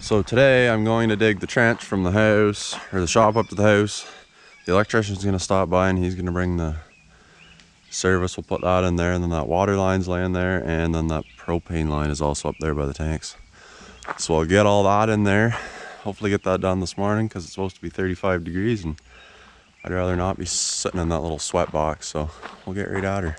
So today I'm going to dig the trench from the house, or the shop up to the house. The electrician's gonna stop by and he's gonna bring the service. We'll put that in there, and then that water line's laying there, and then that propane line is also up there by the tanks. So I'll get all that in there. Hopefully get that done this morning because it's supposed to be 35 degrees and I'd rather not be sitting in that little sweat box. So we'll get right at her.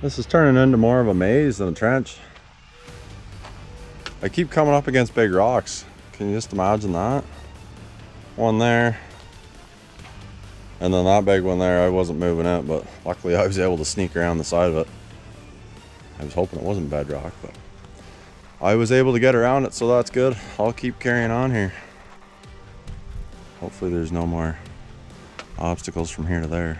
This is turning into more of a maze than a trench. I keep coming up against big rocks. Can you just imagine that? One there, and then that big one there. I wasn't moving it, but luckily I was able to sneak around the side of it. I was hoping it wasn't bedrock, but I was able to get around it, so that's good. I'll keep carrying on here. Hopefully there's no more obstacles from here to there.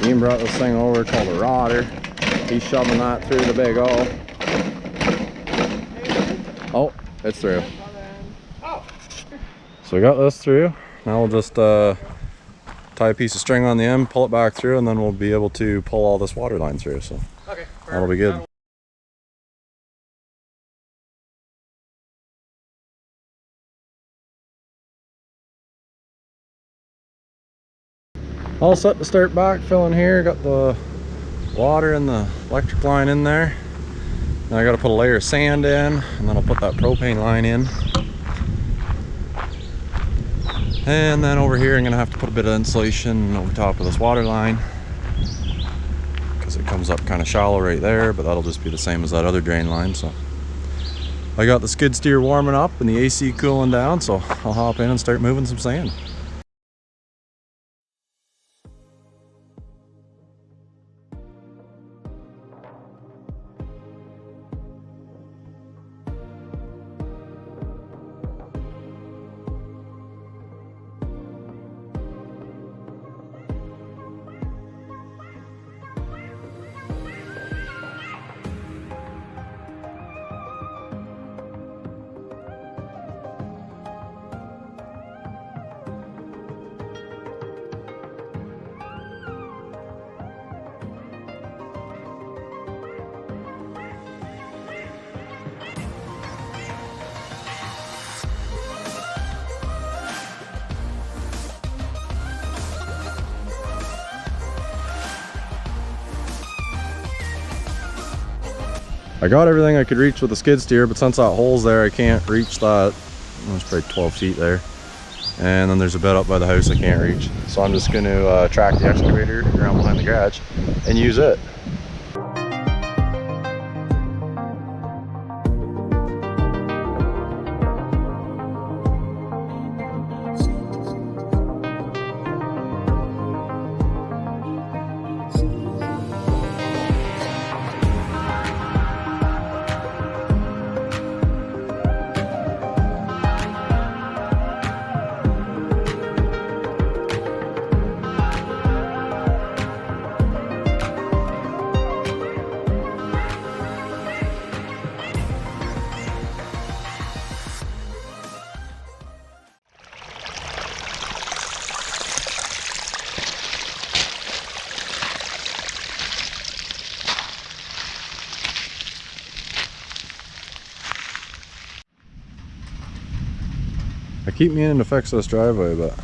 Ian brought this thing over called a rodder. He's shoving that through the big hole. Oh, it's through. So we got this through. Now we'll just tie a piece of string on the end, pull it back through, and then we'll be able to pull all this water line through. So okay, that'll be good. All set to start backfilling here. Got the water and the electric line in there. Now I got to put a layer of sand in, and then I'll put that propane line in. And then over here I'm going to have to put a bit of insulation over top of this water line because it comes up kind of shallow right there, but that'll just be the same as that other drain line. So I got the skid steer warming up and the AC cooling down, so I'll hop in and start moving some sand. I got everything I could reach with the skid steer, but since that hole's there, I can't reach that. It's probably 12 feet there. And then there's a bed up by the house I can't reach. So I'm just gonna track the excavator around behind the garage and use it. I keep meaning to fix this driveway, but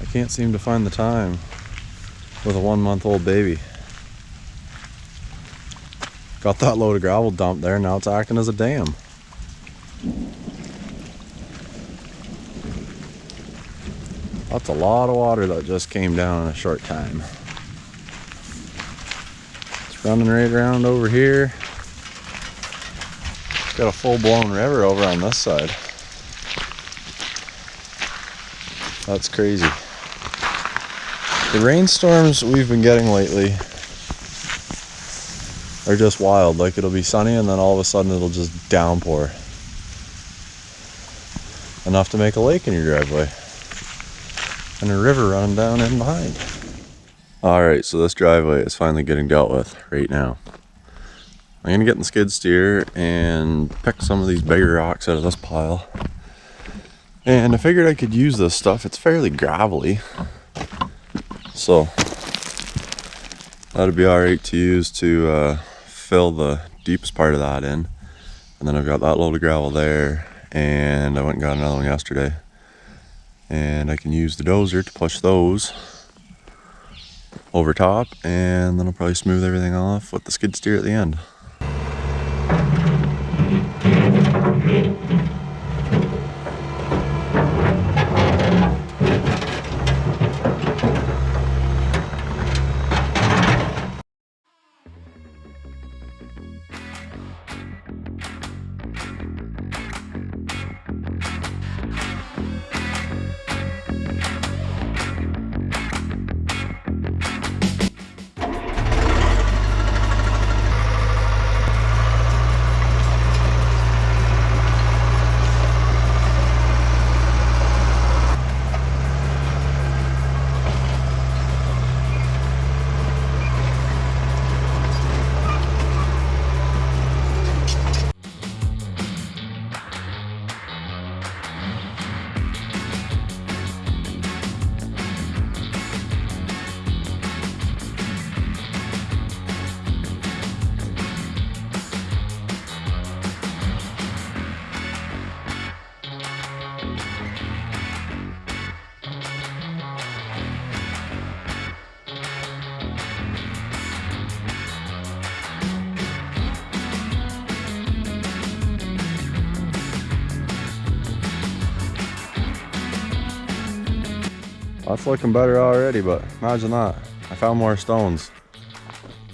I can't seem to find the time with a 1-month-old baby. Got that load of gravel dumped there, now it's acting as a dam. That's a lot of water that just came down in a short time. It's running right around over here. It's got a full-blown river over on this side. That's crazy. The rainstorms we've been getting lately are just wild. Like, it'll be sunny and then all of a sudden it'll just downpour. Enough to make a lake in your driveway. And a river running down in behind. Alright, so this driveway is finally getting dealt with right now. I'm gonna get in the skid steer and pick some of these bigger rocks out of this pile. And I figured I could use this stuff. It's fairly gravelly. So that'd be alright to use to fill the deepest part of that in. And then I've got that load of gravel there, and I went and got another one yesterday. And I can use the dozer to push those over top, and then I'll probably smooth everything off with the skid steer at the end. That's looking better already, but imagine that. I found more stones.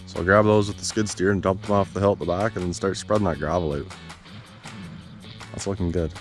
So I'll grab those with the skid steer and dump them off the hill at the back and then start spreading that gravel out. That's looking good.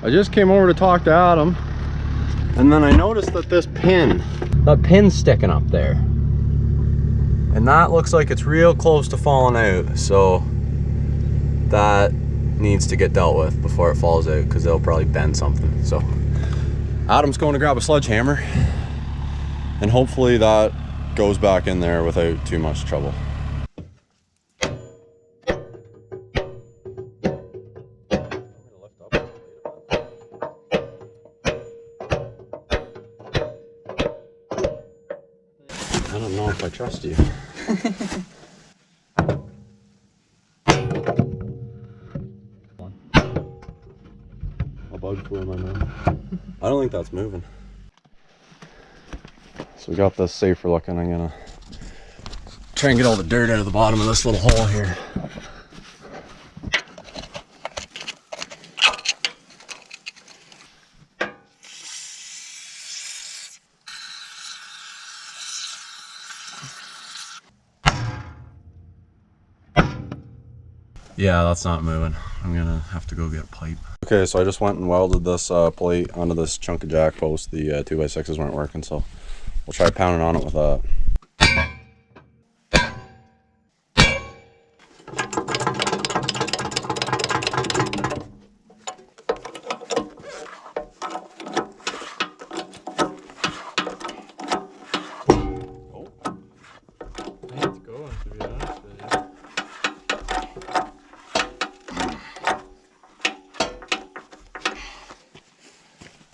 I just came over to talk to Adam, and then I noticed that that pin's sticking up there. And that looks like it's real close to falling out, so that needs to get dealt with before it falls out, because it'll probably bend something. So Adam's going to grab a sledgehammer, and hopefully that goes back in there without too much trouble. I don't know if I trust you. A bug flew in my mouth. I don't think that's moving. So we got this safer looking. I'm gonna try and get all the dirt out of the bottom of this little hole here. Yeah, that's not moving. I'm gonna have to go get a pipe. Okay, so I just went and welded this plate onto this chunk of jack post. The 2x6s weren't working, so we'll try pounding on it with that.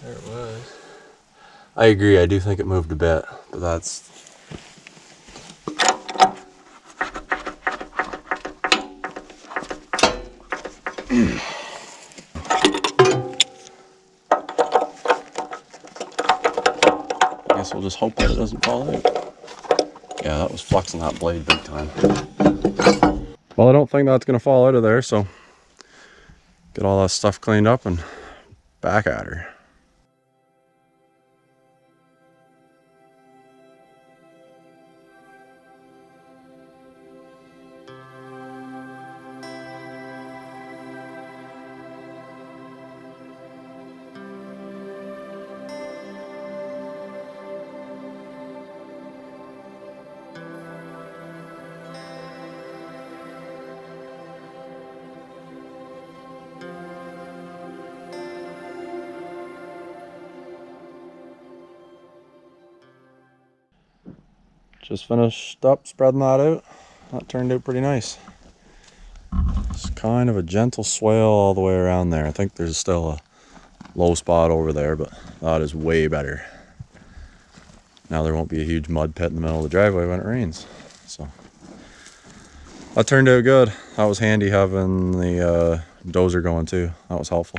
There it was. I agree, I do think it moved a bit, but that's... I guess we'll just hope that it doesn't fall out. Yeah, that was flexing that blade big time. Well, I don't think that's gonna fall out of there, so get all that stuff cleaned up and back at her. Just finished up spreading that out. That turned out pretty nice. It's kind of a gentle swale all the way around there. I think there's still a low spot over there, but that is way better. Now there won't be a huge mud pit in the middle of the driveway when it rains. So that turned out good. That was handy having the dozer going too. That was helpful.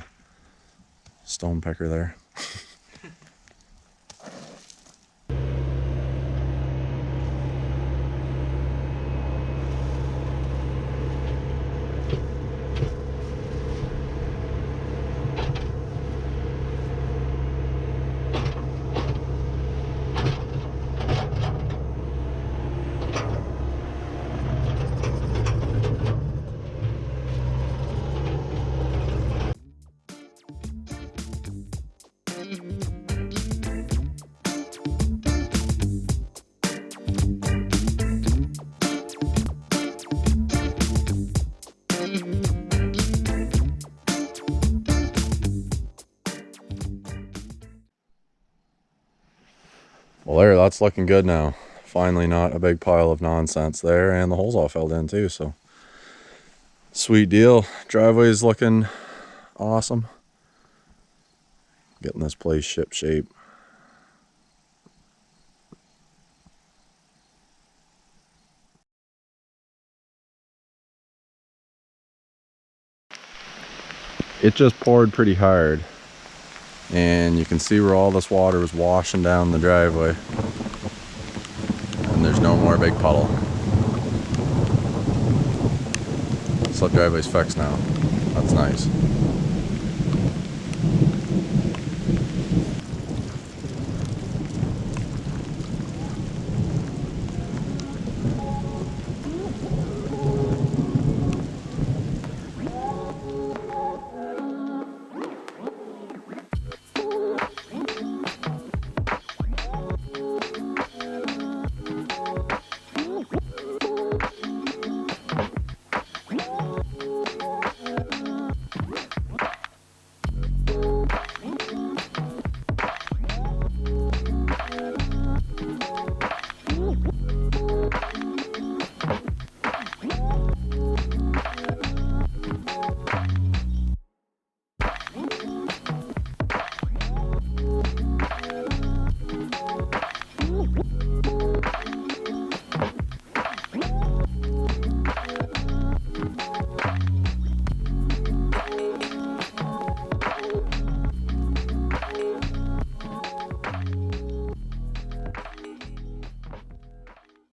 Stone picker there. Well, there, that's looking good now. Finally not a big pile of nonsense there, and the holes all filled in too, so sweet deal. Driveway's looking awesome. Getting this place ship shape. It just poured pretty hard, and you can see where all this water was washing down the driveway, and there's no more big puddle. So the driveway's fixed now. That's nice.